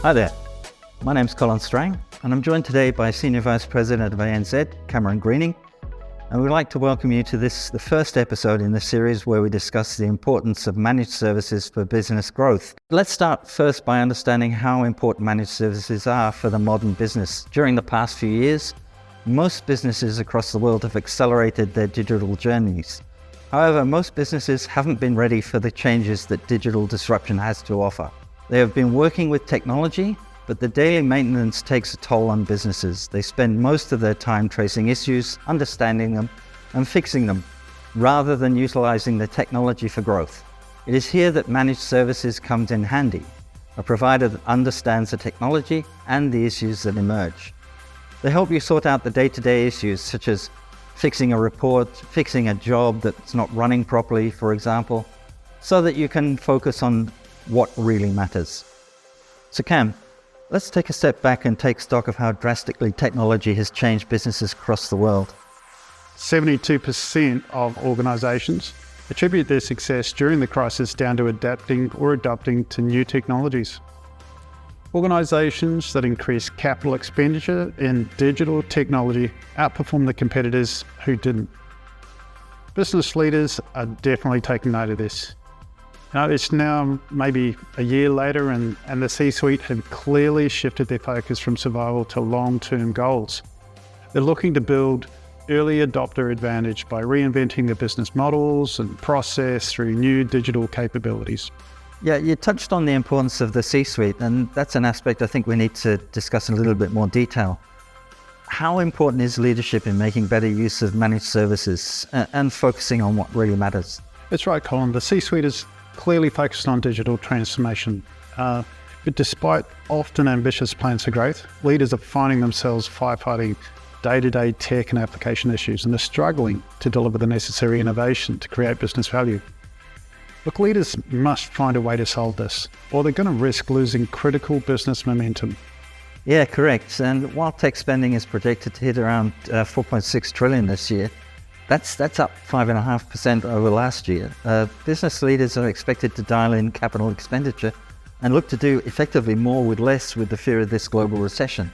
Hi there, my name's Colin Strang, and I'm joined today by Senior Vice President of ANZ, Cameron Greening, and we'd like to welcome you to the first episode in the series where we discuss the importance of managed services for business growth. Let's start first by understanding how important managed services are for the modern business. During the past few years, most businesses across the world have accelerated their digital journeys. However, most businesses haven't been ready for the changes that digital disruption has to offer. They have been working with technology, but the daily maintenance takes a toll on businesses. They spend most of their time tracing issues, understanding them, and fixing them, rather than utilizing the technology for growth. It is here that managed services comes in handy, a provider that understands the technology and the issues that emerge. They help you sort out the day-to-day issues, such as fixing a report, fixing a job that's not running properly, for example, so that you can focus on what really matters. So Cam, let's take a step back and take stock of how drastically technology has changed businesses across the world. 72% of organisations attribute their success during the crisis down to adapting or adopting to new technologies. Organisations that increase capital expenditure in digital technology outperform the competitors who didn't. Business leaders are definitely taking note of this. Now, it's now maybe a year later and the C-suite have clearly shifted their focus from survival to long-term goals. They're looking to build early adopter advantage by reinventing their business models and process through new digital capabilities. Yeah, you touched on the importance of the C-suite, and that's an aspect I think we need to discuss in a little bit more detail. How important is leadership in making better use of managed services and focusing on what really matters? That's right, Colin. The C-suite is clearly focused on digital transformation. But despite often ambitious plans for growth, leaders are finding themselves firefighting day-to-day tech and application issues, and they're struggling to deliver the necessary innovation to create business value. Look, leaders must find a way to solve this, or they're going to risk losing critical business momentum. Yeah, correct. And while tech spending is projected to hit around 4.6 trillion this year, that's up 5.5% over last year. Business leaders are expected to dial in capital expenditure and look to do effectively more with less with the fear of this global recession.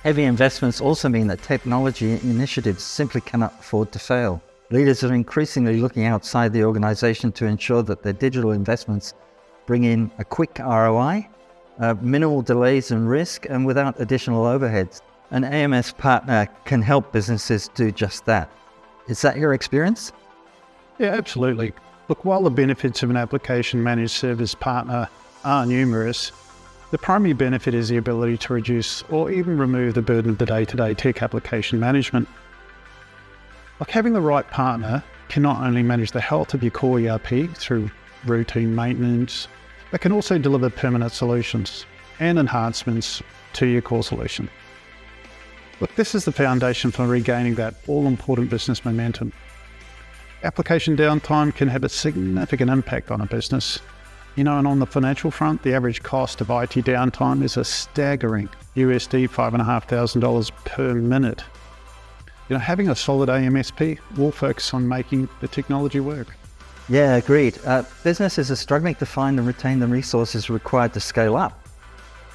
Heavy investments also mean that technology initiatives simply cannot afford to fail. Leaders are increasingly looking outside the organization to ensure that their digital investments bring in a quick ROI, minimal delays and risk, and without additional overheads. An AMS partner can help businesses do just that. Is that your experience? Yeah, absolutely. Look, while the benefits of an application managed service partner are numerous, the primary benefit is the ability to reduce or even remove the burden of the day-to-day tech application management. Like, having the right partner can not only manage the health of your core ERP through routine maintenance, but can also deliver permanent solutions and enhancements to your core solution. Look, this is the foundation for regaining that all-important business momentum. Application downtime can have a significant impact on a business. And on the financial front, the average cost of IT downtime is a staggering $5,500 per minute. Having a solid AMSP will focus on making the technology work. Yeah, agreed. Businesses are struggling to find and retain the resources required to scale up.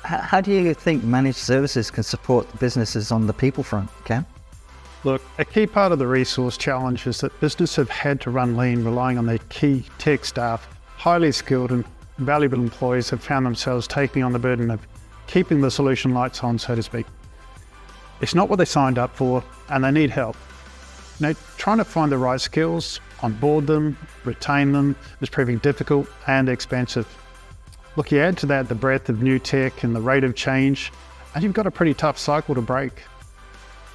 How do you think managed services can support businesses on the people front, Cam? Look, a key part of the resource challenge is that businesses have had to run lean, relying on their key tech staff. Highly skilled and valuable employees have found themselves taking on the burden of keeping the solution lights on, so to speak. It's not what they signed up for, and they need help. Trying to find the right skills, onboard them, retain them, is proving difficult and expensive. Look, you add to that the breadth of new tech and the rate of change, and you've got a pretty tough cycle to break.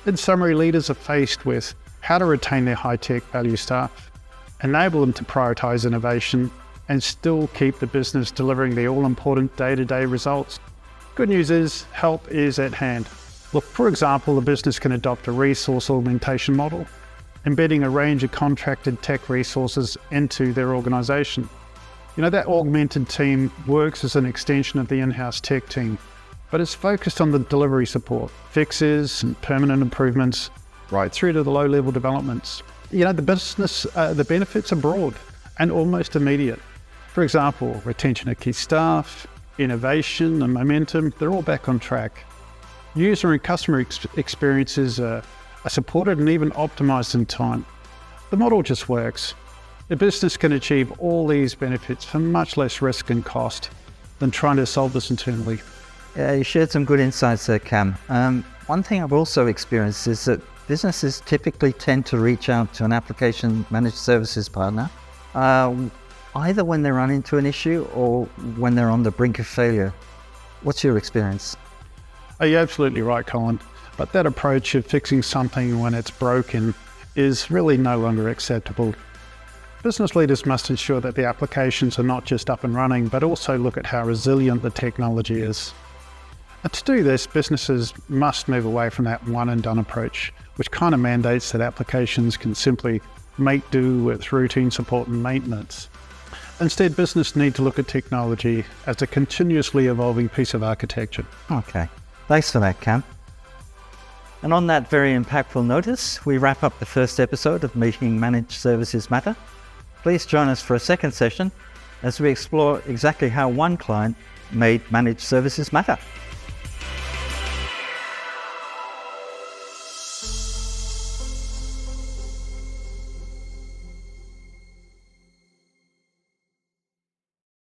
In summary, leaders are faced with how to retain their high-tech value staff, enable them to prioritize innovation, and still keep the business delivering the all-important day-to-day results. Good news is, help is at hand. Look, for example, the business can adopt a resource augmentation model, embedding a range of contracted tech resources into their organization. That augmented team works as an extension of the in-house tech team, but it's focused on the delivery support, fixes and permanent improvements, right through to the low-level developments. The benefits are broad and almost immediate. For example, retention of key staff, innovation and momentum, they're all back on track. User and customer experiences are supported and even optimized in time. The model just works. The business can achieve all these benefits for much less risk and cost than trying to solve this internally. Yeah, you shared some good insights there, Cam. One thing I've also experienced is that businesses typically tend to reach out to an application managed services partner, either when they run into an issue or when they're on the brink of failure. What's your experience? You're absolutely right, Colin. But that approach of fixing something when it's broken is really no longer acceptable. Business leaders must ensure that the applications are not just up and running, but also look at how resilient the technology is. And to do this, businesses must move away from that one and done approach, which kind of mandates that applications can simply make do with routine support and maintenance. Instead, business need to look at technology as a continuously evolving piece of architecture. Okay, thanks for that, Cam. And on that very impactful notice, we wrap up the first episode of Making Managed Services Matter. Please join us for a second session as we explore exactly how one client made managed services matter.